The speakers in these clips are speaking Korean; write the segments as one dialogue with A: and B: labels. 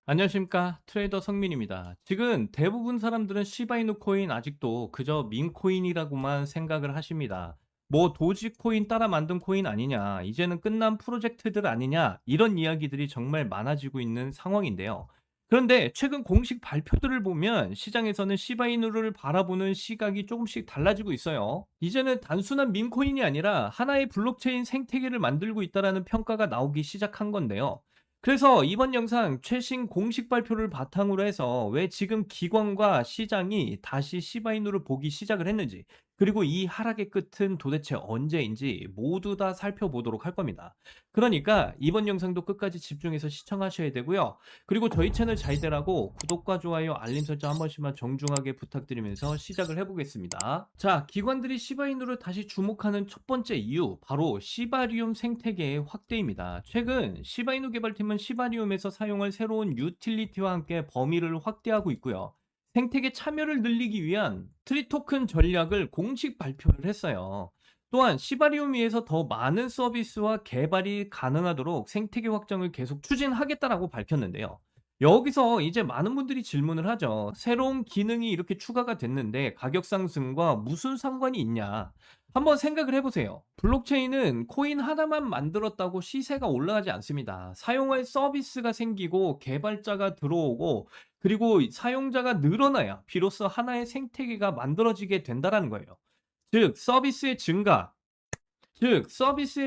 A: 안녕하십니까, 트레이더 성민입니다. 지금 대부분 사람들은 시바이누 코인 아직도 그저 밈코인이라고만 생각을 하십니다. 뭐 도지코인 따라 만든 코인 아니냐, 이제는 끝난 프로젝트들 아니냐, 이런 이야기들이 정말 많아지고 있는 상황인데요. 그런데 최근 공식 발표들을 보면 시장에서는 시바이누를 바라보는 시각이 조금씩 달라지고 있어요. 이제는 단순한 밈코인이 아니라 하나의 블록체인 생태계를 만들고 있다는 평가가 나오기 시작한 건데요. 그래서 이번 영상 최신 공식 발표를 바탕으로 해서 왜 지금 기관과 시장이 다시 시바이누를 보기 시작을 했는지, 그리고 이 하락의 끝은 도대체 언제인지 모두 다 살펴보도록 할 겁니다. 그러니까 이번 영상도 끝까지 집중해서 시청하셔야 되고요. 그리고 저희 채널 잘 되라고 구독과 좋아요, 알림 설정 한 번씩만 정중하게 부탁드리면서 시작을 해보겠습니다. 자, 기관들이 시바이누를 다시 주목하는 첫 번째 이유, 바로 시바리움 생태계의 확대입니다. 최근 시바이누 개발팀은 시바리움에서 사용할 새로운 유틸리티와 함께 범위를 확대하고 있고요. 생태계 참여를 늘리기 위한 트리토큰 전략을 공식 발표를 했어요. 또한 시바리움 위에서 더 많은 서비스와 개발이 가능하도록 생태계 확장을 계속 추진하겠다라고 밝혔는데요. 여기서 이제 많은 분들이 질문을 하죠. 새로운 기능이 이렇게 추가가 됐는데 가격 상승과 무슨 상관이 있냐? 한번 생각을 해보세요. 블록체인은 코인 하나만 만들었다고 시세가 올라가지 않습니다. 사용할 서비스가 생기고 개발자가 들어오고 그리고 사용자가 늘어나야 비로소 하나의 생태계가 만들어지게 된다는 거예요. 즉, 서비스의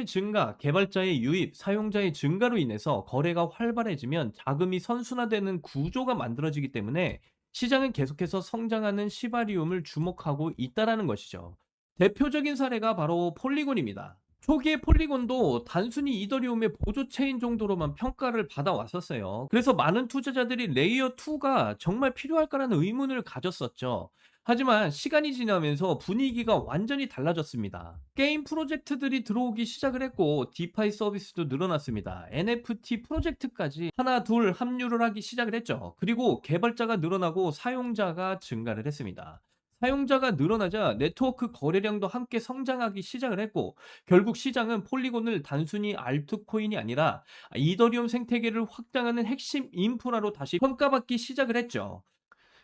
A: 증가, 개발자의 유입, 사용자의 증가로 인해서 거래가 활발해지면 자금이 선순환되는 구조가 만들어지기 때문에 시장은 계속해서 성장하는 시바리움을 주목하고 있다라는 것이죠. 대표적인 사례가 바로 폴리곤입니다. 초기에 폴리곤도 단순히 이더리움의 보조 체인 정도로만 평가를 받아왔었어요. 그래서 많은 투자자들이 레이어 2가 정말 필요할까라는 의문을 가졌었죠. 하지만 시간이 지나면서 분위기가 완전히 달라졌습니다. 게임 프로젝트들이 들어오기 시작을 했고 디파이 서비스도 늘어났습니다. NFT 프로젝트까지 하나 둘 합류를 하기 시작을 했죠. 그리고 개발자가 늘어나고 사용자가 증가를 했습니다. 사용자가 늘어나자 네트워크 거래량도 함께 성장하기 시작을 했고, 결국 시장은 폴리곤을 단순히 알트코인이 아니라 이더리움 생태계를 확장하는 핵심 인프라로 다시 평가받기 시작을 했죠.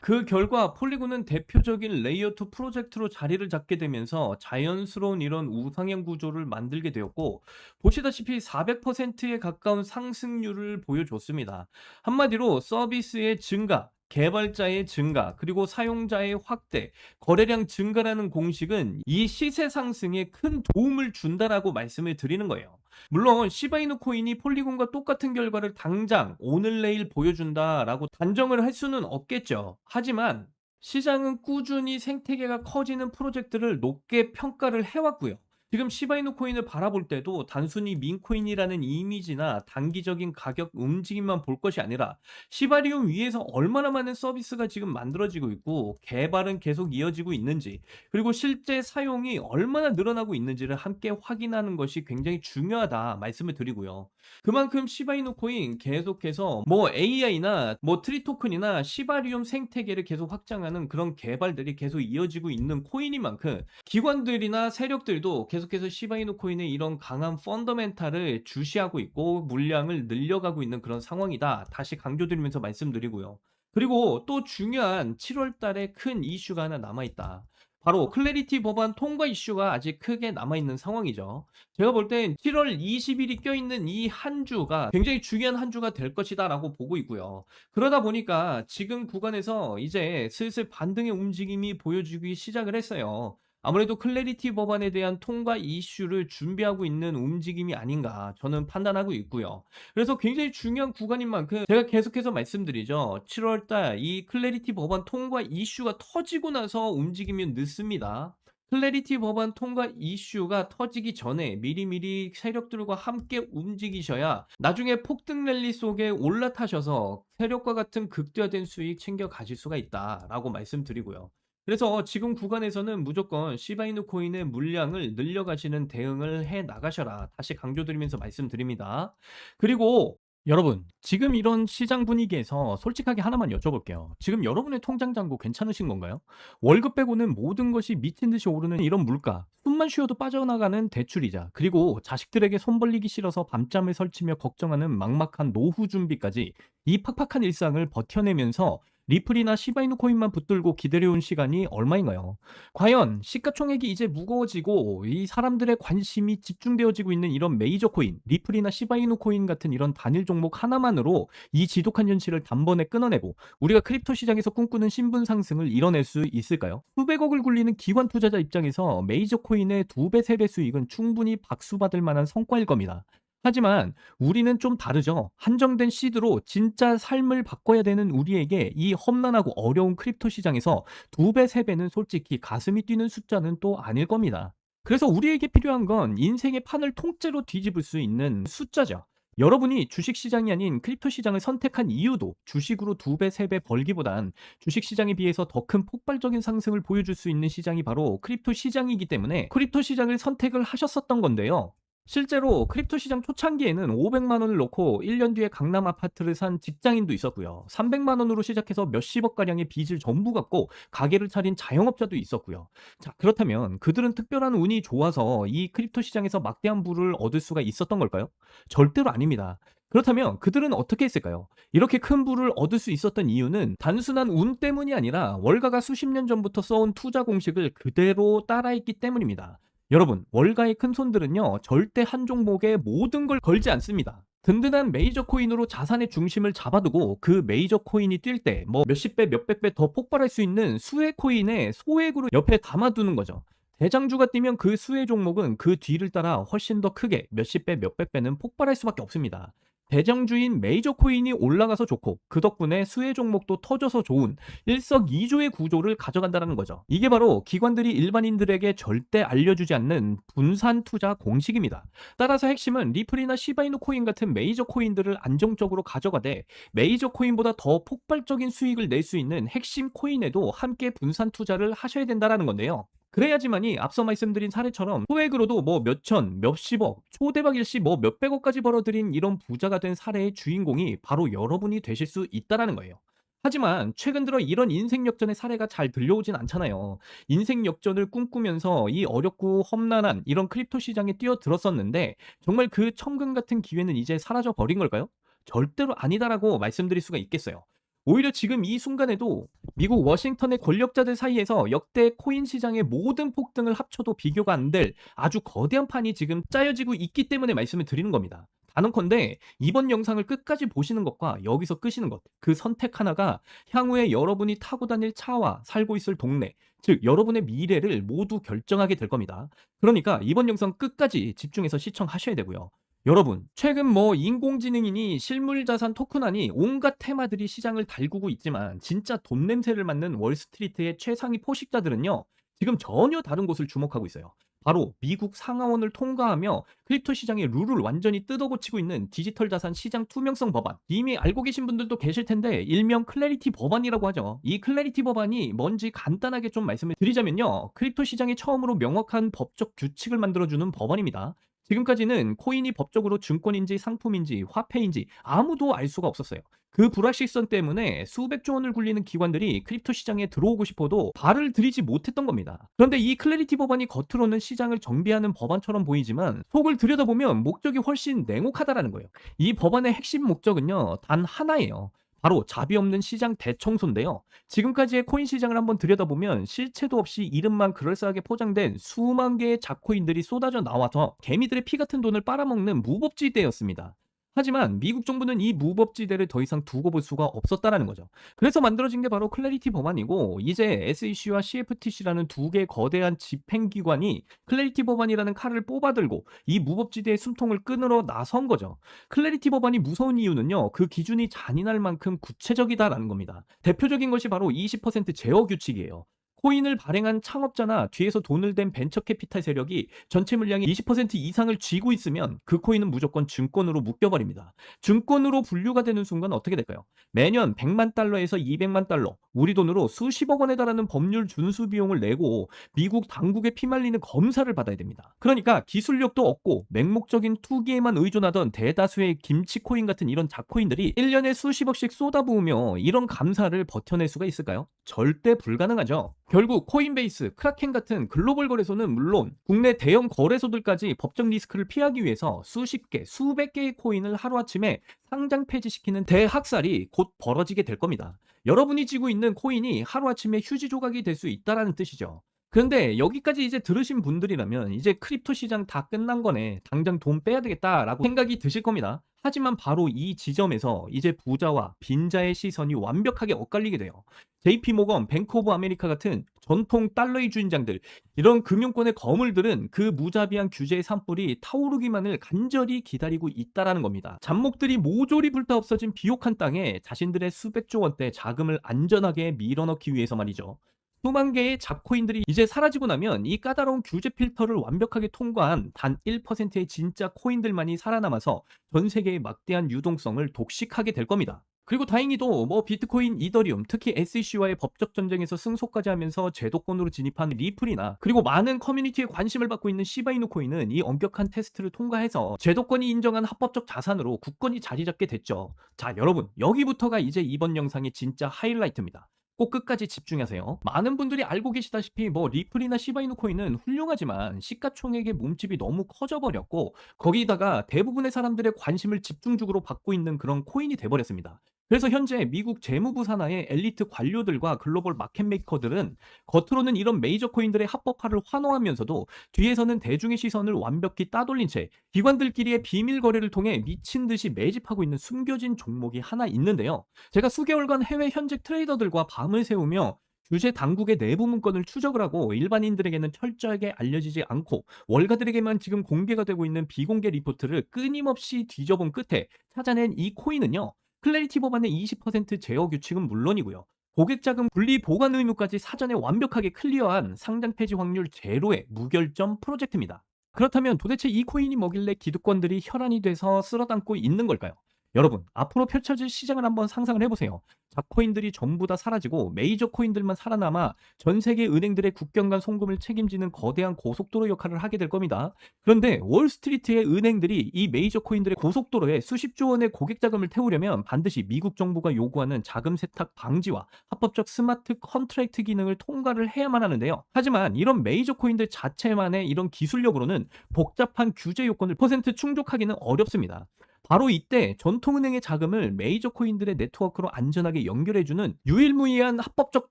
A: 그 결과 폴리곤은 대표적인 레이어 2 프로젝트로 자리를 잡게 되면서 자연스러운 이런 우상향 구조를 만들게 되었고, 보시다시피 400%에 가까운 상승률을 보여줬습니다. 한마디로 서비스의 증가, 개발자의 증가, 그리고 사용자의 확대, 거래량 증가라는 공식은 이 시세 상승에 큰 도움을 준다라고 말씀을 드리는 거예요. 물론 시바이누 코인이 폴리곤과 똑같은 결과를 당장 오늘 내일 보여준다라고 단정을 할 수는 없겠죠. 하지만 시장은 꾸준히 생태계가 커지는 프로젝트를 높게 평가를 해왔고요. 지금 시바이누 코인을 바라볼 때도 단순히 민코인이라는 이미지나 단기적인 가격 움직임만 볼 것이 아니라 시바리움 위에서 얼마나 많은 서비스가 지금 만들어지고 있고 개발은 계속 이어지고 있는지, 그리고 실제 사용이 얼마나 늘어나고 있는지를 함께 확인하는 것이 굉장히 중요하다 말씀을 드리고요. 그만큼 시바이누 코인 계속해서 뭐 AI나 뭐 트리토큰이나 시바리움 생태계를 계속 확장하는 그런 개발들이 계속 이어지고 있는 코인인 만큼 기관들이나 세력들도 계속해서 시바이누 코인의 이런 강한 펀더멘탈을 주시하고 있고 물량을 늘려가고 있는 그런 상황이다. 다시 강조드리면서 말씀드리고요. 그리고 또 중요한 7월 달에 큰 이슈가 하나 남아 있다. 바로 클래리티 법안 통과 이슈가 아직 크게 남아 있는 상황이죠. 제가 볼 땐 7월 20일이 껴있는 이 한 주가 굉장히 중요한 한 주가 될 것이다라고 보고 있고요. 그러다 보니까 지금 구간에서 이제 슬슬 반등의 움직임이 보여주기 시작을 했어요. 아무래도 클래리티 법안에 대한 통과 이슈를 준비하고 있는 움직임이 아닌가 저는 판단하고 있고요. 그래서 굉장히 중요한 구간인 만큼 제가 계속해서 말씀드리죠. 7월 달 이 클래리티 법안 통과 이슈가 터지고 나서 움직임이 늦습니다. 클래리티 법안 통과 이슈가 터지기 전에 미리미리 세력들과 함께 움직이셔야 나중에 폭등 랠리 속에 올라타셔서 세력과 같은 극대화된 수익 챙겨 가실 수가 있다라고 말씀드리고요. 그래서 지금 구간에서는 무조건 시바이누 코인의 물량을 늘려가시는 대응을 해 나가셔라. 다시 강조드리면서 말씀드립니다. 그리고 여러분, 지금 이런 시장 분위기에서 솔직하게 하나만 여쭤볼게요. 지금 여러분의 통장 잔고 괜찮으신 건가요? 월급 빼고는 모든 것이 미친 듯이 오르는 이런 물가, 숨만 쉬어도 빠져나가는 대출이자, 그리고 자식들에게 손 벌리기 싫어서 밤잠을 설치며 걱정하는 막막한 노후 준비까지 이 팍팍한 일상을 버텨내면서 리플이나 시바이누 코인만 붙들고 기다려온 시간이 얼마인가요? 과연 시가총액이 이제 무거워지고 이 사람들의 관심이 집중되어지고 있는 이런 메이저 코인, 리플이나 시바이누 코인 같은 이런 단일 종목 하나만으로 이 지독한 현실을 단번에 끊어내고 우리가 크립토 시장에서 꿈꾸는 신분 상승을 이뤄낼 수 있을까요? 수백억을 굴리는 기관 투자자 입장에서 메이저 코인의 2배, 3배 수익은 충분히 박수받을 만한 성과일 겁니다. 하지만 우리는 좀 다르죠. 한정된 시드로 진짜 삶을 바꿔야 되는 우리에게 이 험난하고 어려운 크립토 시장에서 2배, 3배는 솔직히 가슴이 뛰는 숫자는 또 아닐 겁니다. 그래서 우리에게 필요한 건 인생의 판을 통째로 뒤집을 수 있는 숫자죠. 여러분이 주식 시장이 아닌 크립토 시장을 선택한 이유도 주식으로 2배, 3배 벌기보단 주식 시장에 비해서 더 큰 폭발적인 상승을 보여줄 수 있는 시장이 바로 크립토 시장이기 때문에 크립토 시장을 선택을 하셨었던 건데요. 실제로 크립토 시장 초창기에는 500만 원을 넣고 1년 뒤에 강남 아파트를 산 직장인도 있었고요. 300만 원으로 시작해서 몇십억 가량의 빚을 전부 갚고 가게를 차린 자영업자도 있었고요. 자, 그렇다면 그들은 특별한 운이 좋아서 이 크립토 시장에서 막대한 부를 얻을 수가 있었던 걸까요? 절대로 아닙니다. 그렇다면 그들은 어떻게 했을까요? 이렇게 큰 부를 얻을 수 있었던 이유는 단순한 운 때문이 아니라 월가가 수십 년 전부터 써온 투자 공식을 그대로 따라했기 때문입니다. 여러분, 월가의 큰손들은요, 절대 한 종목에 모든 걸 걸지 않습니다. 든든한 메이저 코인으로 자산의 중심을 잡아두고 그 메이저 코인이 뛸 때 뭐 몇십 배, 몇백 배 더 폭발할 수 있는 수혜 코인의 소액으로 옆에 담아두는 거죠. 대장주가 뛰면 그 수혜 종목은 그 뒤를 따라 훨씬 더 크게 몇십 배, 몇백 배는 폭발할 수밖에 없습니다. 대장주인 메이저 코인이 올라가서 좋고 그 덕분에 수혜 종목도 터져서 좋은 일석이조의 구조를 가져간다는 거죠. 이게 바로 기관들이 일반인들에게 절대 알려주지 않는 분산 투자 공식입니다. 따라서 핵심은 리플이나 시바이누 코인 같은 메이저 코인들을 안정적으로 가져가되 메이저 코인보다 더 폭발적인 수익을 낼 수 있는 핵심 코인에도 함께 분산 투자를 하셔야 된다는 건데요. 그래야지만이 앞서 말씀드린 사례처럼 소액으로도 뭐 몇천, 몇십억, 초대박 일시 뭐 몇백억까지 벌어들인 이런 부자가 된 사례의 주인공이 바로 여러분이 되실 수 있다라는 거예요. 하지만 최근 들어 이런 인생 역전의 사례가 잘 들려오진 않잖아요. 인생 역전을 꿈꾸면서 이 어렵고 험난한 이런 크립토 시장에 뛰어들었었는데 정말 그 천금 같은 기회는 이제 사라져 버린 걸까요? 절대로 아니다라고 말씀드릴 수가 있겠어요. 오히려 지금 이 순간에도 미국 워싱턴의 권력자들 사이에서 역대 코인 시장의 모든 폭등을 합쳐도 비교가 안 될 아주 거대한 판이 지금 짜여지고 있기 때문에 말씀을 드리는 겁니다. 단언컨대 이번 영상을 끝까지 보시는 것과 여기서 끄시는 것, 그 선택 하나가 향후에 여러분이 타고 다닐 차와 살고 있을 동네, 즉 여러분의 미래를 모두 결정하게 될 겁니다. 그러니까 이번 영상 끝까지 집중해서 시청하셔야 되고요. 여러분, 최근 뭐 인공지능이니 실물자산 토큰하니 온갖 테마들이 시장을 달구고 있지만 진짜 돈 냄새를 맡는 월스트리트의 최상위 포식자들은요, 지금 전혀 다른 곳을 주목하고 있어요. 바로 미국 상하원을 통과하며 크립토 시장의 룰을 완전히 뜯어고치고 있는 디지털 자산 시장 투명성 법안. 이미 알고 계신 분들도 계실 텐데 일명 클래리티 법안이라고 하죠. 이 클래리티 법안이 뭔지 간단하게 좀 말씀을 드리자면요. 크립토 시장에 처음으로 명확한 법적 규칙을 만들어주는 법안입니다. 지금까지는 코인이 법적으로 증권인지 상품인지 화폐인지 아무도 알 수가 없었어요. 그 불확실성 때문에 수백조 원을 굴리는 기관들이 크립토 시장에 들어오고 싶어도 발을 들이지 못했던 겁니다. 그런데 이 클래리티 법안이 겉으로는 시장을 정비하는 법안처럼 보이지만 속을 들여다보면 목적이 훨씬 냉혹하다라는 거예요. 이 법안의 핵심 목적은요, 단 하나예요. 바로 자비 없는 시장 대청소인데요. 지금까지의 코인 시장을 한번 들여다보면 실체도 없이 이름만 그럴싸하게 포장된 수만 개의 잡코인들이 쏟아져 나와서 개미들의 피 같은 돈을 빨아먹는 무법지대였습니다. 하지만 미국 정부는 이 무법지대를 더 이상 두고 볼 수가 없었다라는 거죠. 그래서 만들어진 게 바로 클래리티 법안이고 이제 SEC와 CFTC라는 두 개의 거대한 집행기관이 클래리티 법안이라는 칼을 뽑아들고 이 무법지대의 숨통을 끊으러 나선 거죠. 클래리티 법안이 무서운 이유는요. 그 기준이 잔인할 만큼 구체적이다라는 겁니다. 대표적인 것이 바로 20% 제어 규칙이에요. 코인을 발행한 창업자나 뒤에서 돈을 댄 벤처 캐피탈 세력이 전체 물량의 20% 이상을 쥐고 있으면 그 코인은 무조건 증권으로 묶여버립니다. 증권으로 분류가 되는 순간 어떻게 될까요? 매년 100만 달러에서 200만 달러, 우리 돈으로 수십억 원에 달하는 법률 준수 비용을 내고 미국 당국에 피말리는 검사를 받아야 됩니다. 그러니까 기술력도 없고 맹목적인 투기에만 의존하던 대다수의 김치코인 같은 이런 작코인들이 1년에 수십억씩 쏟아부으며 이런 감사를 버텨낼 수가 있을까요? 절대 불가능하죠. 결국 코인베이스, 크라켄 같은 글로벌 거래소는 물론 국내 대형 거래소들까지 법적 리스크를 피하기 위해서 수십 개, 수백 개의 코인을 하루아침에 상장 폐지시키는 대학살이 곧 벌어지게 될 겁니다. 여러분이 쥐고 있는 코인이 하루아침에 휴지 조각이 될 수 있다라는 뜻이죠. 그런데 여기까지 이제 들으신 분들이라면 이제 크립토 시장 다 끝난 거네. 당장 돈 빼야 되겠다라고 생각이 드실 겁니다. 하지만 바로 이 지점에서 이제 부자와 빈자의 시선이 완벽하게 엇갈리게 돼요. JP 모건, 뱅크 오브 아메리카 같은 전통 달러의 주인장들, 이런 금융권의 거물들은 그 무자비한 규제의 산불이 타오르기만을 간절히 기다리고 있다라는 겁니다. 잡목들이 모조리 불타 없어진 비옥한 땅에 자신들의 수백조 원대 자금을 안전하게 밀어넣기 위해서 말이죠. 수만 개의 잡코인들이 이제 사라지고 나면 이 까다로운 규제 필터를 완벽하게 통과한 단 1%의 진짜 코인들만이 살아남아서 전 세계의 막대한 유동성을 독식하게 될 겁니다. 그리고 다행히도 뭐 비트코인, 이더리움, 특히 SEC와의 법적 전쟁에서 승소까지 하면서 제도권으로 진입한 리플이나 그리고 많은 커뮤니티에 관심을 받고 있는 시바이누 코인은 이 엄격한 테스트를 통과해서 제도권이 인정한 합법적 자산으로 굳건히 자리 잡게 됐죠. 자, 여러분, 여기부터가 이제 이번 영상의 진짜 하이라이트입니다. 꼭 끝까지 집중하세요. 많은 분들이 알고 계시다시피 뭐 리플이나 시바이누 코인은 훌륭하지만 시가총액의 몸집이 너무 커져버렸고 거기다가 대부분의 사람들의 관심을 집중적으로 받고 있는 그런 코인이 돼버렸습니다. 그래서 현재 미국 재무부 산하의 엘리트 관료들과 글로벌 마켓메이커들은 겉으로는 이런 메이저 코인들의 합법화를 환호하면서도 뒤에서는 대중의 시선을 완벽히 따돌린 채 기관들끼리의 비밀 거래를 통해 미친 듯이 매집하고 있는 숨겨진 종목이 하나 있는데요. 제가 수개월간 해외 현직 트레이더들과 밤을 새우며 규제 당국의 내부 문건을 추적을 하고 일반인들에게는 철저하게 알려지지 않고 월가들에게만 지금 공개가 되고 있는 비공개 리포트를 끊임없이 뒤져본 끝에 찾아낸 이 코인은요. 클래리티 법안의 20% 제어 규칙은 물론이고요. 고객 자금 분리 보관 의무까지 사전에 완벽하게 클리어한 상장 폐지 확률 제로의 무결점 프로젝트입니다. 그렇다면 도대체 이 코인이 뭐길래 기득권들이 혈안이 돼서 쓸어담고 있는 걸까요? 여러분, 앞으로 펼쳐질 시장을 한번 상상을 해보세요. 잡코인들이 전부 다 사라지고 메이저 코인들만 살아남아 전 세계 은행들의 국경 간 송금을 책임지는 거대한 고속도로 역할을 하게 될 겁니다. 그런데 월스트리트의 은행들이 이 메이저 코인들의 고속도로에 수십조 원의 고객 자금을 태우려면 반드시 미국 정부가 요구하는 자금 세탁 방지와 합법적 스마트 컨트랙트 기능을 통과를 해야만 하는데요. 하지만 이런 메이저 코인들 자체만의 이런 기술력으로는 복잡한 규제 요건을 퍼센트 충족하기는 어렵습니다. 바로 이때 전통은행의 자금을 메이저 코인들의 네트워크로 안전하게 연결해주는 유일무이한 합법적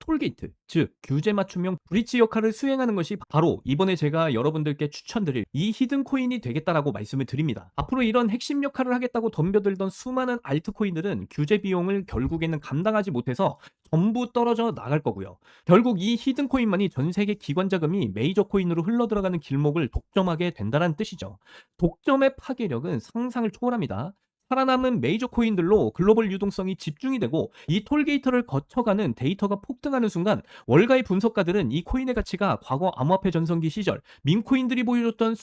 A: 톨게이트, 즉 규제 맞춤형 브릿지 역할을 수행하는 것이 바로 이번에 제가 여러분들께 추천드릴 이 히든 코인이 되겠다라고 말씀을 드립니다. 앞으로 이런 핵심 역할을 하겠다고 덤벼들던 수많은 알트코인들은 규제 비용을 결국에는 감당하지 못해서 전부 떨어져 나갈 거고요. 결국 이 히든 코인만이 전 세계 기관 자금이 메이저 코인으로 흘러들어가는 길목을 독점하게 된다는 뜻이죠. 독점의 파괴력은 상상을 초월합니다. 살아남은 메이저 코인들로 글로벌 유동성이 집중이 되고 이 톨게이트를 거쳐가는 데이터가 폭등하는 순간 월가의 분석가들은 이 코인의 가치가 과거 암호화폐 전성기 시절 민코인들이 보여줬던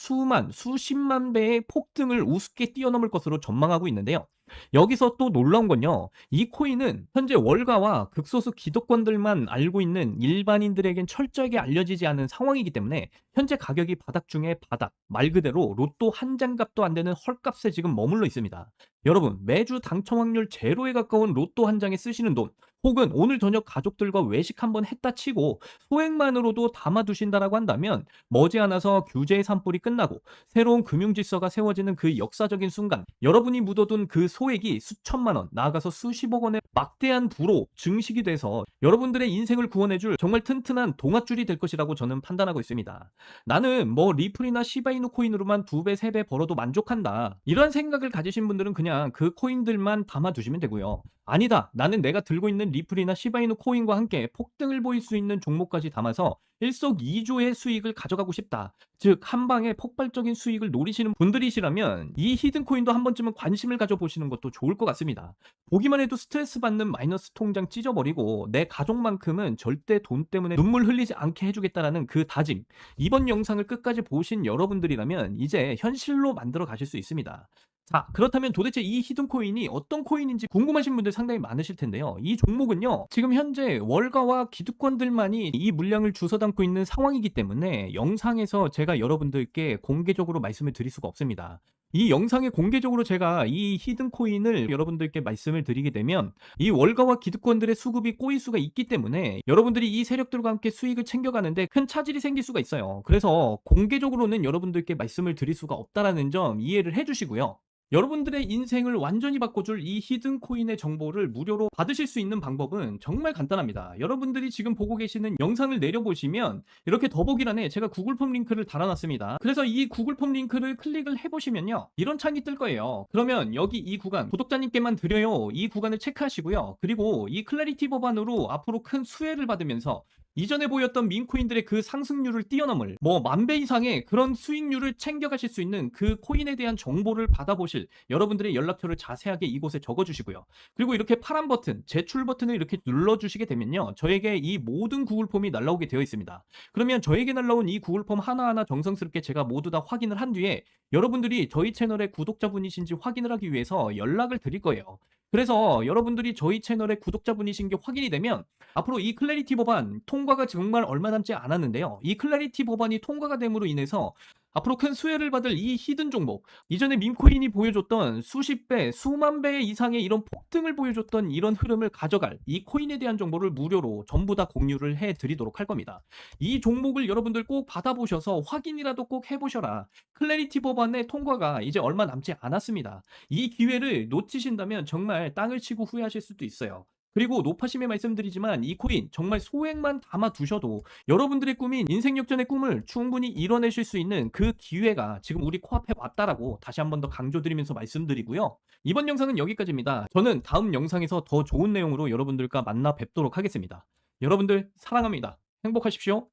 A: 수십만 배의 폭등을 우습게 뛰어넘을 것으로 전망하고 있는데요. 여기서 또 놀라운 건요. 이 코인은 현재 월가와 극소수 기득권들만 알고 있는 일반인들에겐 철저하게 알려지지 않은 상황이기 때문에 현재 가격이 바닥 중에 바닥, 말 그대로 로또 한 장값도 안 되는 헐값에 지금 머물러 있습니다. 여러분, 매주 당첨 확률 제로에 가까운 로또 한 장에 쓰시는 돈, 혹은 오늘 저녁 가족들과 외식 한번 했다 치고 소액만으로도 담아두신다라고 한다면 머지않아서 규제의 산불이 끝나고 새로운 금융질서가 세워지는 그 역사적인 순간 여러분이 묻어둔 그 소액이 수천만 원, 나아가서 수십억 원의 막대한 부로 증식이 돼서 여러분들의 인생을 구원해줄 정말 튼튼한 동아줄이 될 것이라고 저는 판단하고 있습니다. 나는 뭐 리플이나 시바이누 코인으로만 2배, 3배 벌어도 만족한다. 이런 생각을 가지신 분들은 그냥 그 코인들만 담아두시면 되고요. 아니다. 나는 내가 들고 있는 리플이나 시바이누 코인과 함께 폭등을 보일 수 있는 종목까지 담아서 일석이조의 수익을 가져가고 싶다. 즉, 한 방에 폭발적인 수익을 노리시는 분들이시라면 이 히든 코인도 한 번쯤은 관심을 가져보시는 것도 좋을 것 같습니다. 보기만 해도 스트레스 받는 마이너스 통장 찢어버리고 내 가족만큼은 절대 돈 때문에 눈물 흘리지 않게 해주겠다라는 그 다짐. 이번 영상을 끝까지 보신 여러분들이라면 이제 현실로 만들어 가실 수 있습니다. 자, 그렇다면 도대체 이 히든 코인이 어떤 코인인지 궁금하신 분들 상당히 많으실 텐데요. 이 종목은요, 지금 현재 월가와 기득권들만이 이 물량을 주워 담고 있는 상황이기 때문에 영상에서 제가 여러분들께 공개적으로 말씀을 드릴 수가 없습니다. 이 영상에 공개적으로 제가 이 히든 코인을 여러분들께 말씀을 드리게 되면 이 월가와 기득권들의 수급이 꼬일 수가 있기 때문에 여러분들이 이 세력들과 함께 수익을 챙겨가는데 큰 차질이 생길 수가 있어요. 그래서 공개적으로는 여러분들께 말씀을 드릴 수가 없다라는 점 이해를 해주시고요. 여러분들의 인생을 완전히 바꿔줄 이 히든 코인의 정보를 무료로 받으실 수 있는 방법은 정말 간단합니다. 여러분들이 지금 보고 계시는 영상을 내려보시면 이렇게 더보기란에 제가 구글 폼 링크를 달아놨습니다. 그래서 이 구글 폼 링크를 클릭을 해보시면요, 이런 창이 뜰 거예요. 그러면 여기 이 구간 구독자님께만 드려요. 이 구간을 체크하시고요. 그리고 이 클래리티 법안으로 앞으로 큰 수혜를 받으면서 이전에 보였던 민코인들의 그 상승률을 뛰어넘을 뭐 10,000배 이상의 그런 수익률을 챙겨가실 수 있는 그 코인에 대한 정보를 받아보실 여러분들의 연락처를 자세하게 이곳에 적어주시고요. 그리고 이렇게 파란 버튼, 제출 버튼을 이렇게 눌러주시게 되면요, 저에게 이 모든 구글 폼이 날라오게 되어 있습니다. 그러면 저에게 날라온 이 구글 폼 하나하나 정성스럽게 제가 모두 다 확인을 한 뒤에 여러분들이 저희 채널의 구독자분이신지 확인을 하기 위해서 연락을 드릴 거예요. 그래서 여러분들이 저희 채널의 구독자분이신 게 확인이 되면 앞으로 이 클래리티 법안 통과가 정말 얼마 남지 않았는데요. 이 클래리티 법안이 통과가 됨으로 인해서 앞으로 큰 수혜를 받을 이 히든 종목, 이전에 밈코인이 보여줬던 수십 배, 수만 배 이상의 이런 폭등을 보여줬던 이런 흐름을 가져갈 이 코인에 대한 정보를 무료로 전부 다 공유를 해드리도록 할 겁니다. 이 종목을 여러분들 꼭 받아보셔서 확인이라도 꼭 해보셔라. 클래리티 법안의 통과가 이제 얼마 남지 않았습니다. 이 기회를 놓치신다면 정말 땅을 치고 후회하실 수도 있어요. 그리고 높아심에 말씀드리지만 이 코인 정말 소액만 담아 두셔도 여러분들의 꿈인 인생 역전의 꿈을 충분히 이뤄내실 수 있는 그 기회가 지금 우리 코앞에 왔다라고 다시 한 번 더 강조드리면서 말씀드리고요. 이번 영상은 여기까지입니다. 저는 다음 영상에서 더 좋은 내용으로 여러분들과 만나 뵙도록 하겠습니다. 여러분들 사랑합니다. 행복하십시오.